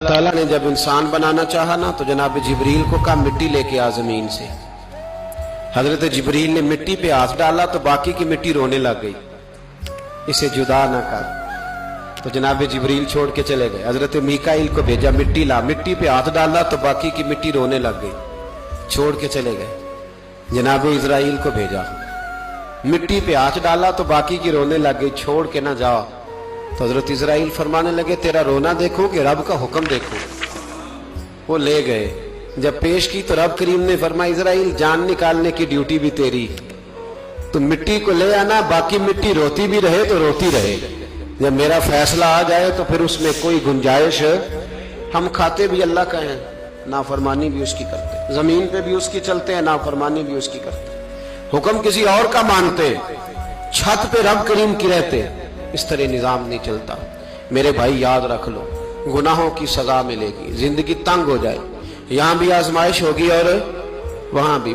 اللہ تعالیٰ نے جب انسان بنانا چاہا نا تو جناب جبریل کو کہا مٹی لے کے آ زمین سے. حضرت جبریل نے مٹی پہ ہاتھ ڈالا تو باقی کی مٹی رونے لگ گئی، اسے جدا نہ کر. تو جناب جبریل چھوڑ کے چلے گئے. حضرت میکائیل کو بھیجا مٹی لا، مٹی پہ ہاتھ ڈالا تو باقی کی مٹی رونے لگ گئی، چھوڑ کے چلے گئے. جناب اسرائیل کو بھیجا، مٹی پہ ہاتھ ڈالا تو باقی کی رونے لگ گئی، چھوڑ کے نہ جاؤ. تو حضرت اسرائیل فرمانے لگے تیرا رونا دیکھو کہ رب کا حکم دیکھو. وہ لے گئے، جب پیش کی تو رب کریم نے فرمایا اسرائیل جان نکالنے کی ڈیوٹی بھی تیری، تو مٹی کو لے آنا، باقی مٹی روتی بھی رہے تو روتی رہے. جب میرا فیصلہ آ جائے تو پھر اس میں کوئی گنجائش، ہم کھاتے بھی اللہ کا ہیں، نافرمانی بھی اس کی کرتے، زمین پہ بھی اس کی چلتے ہیں، نافرمانی بھی اس کی کرتے، حکم کسی اور کا مانتے، چھت پہ رب کریم کی رہتے. اس طرح نظام نہیں چلتا. میرے بھائی یاد رکھ لو، گناہوں کی سزا ملے گی، زندگی تنگ ہو جائے، یہاں بھی آزمائش ہوگی اور وہاں بھی.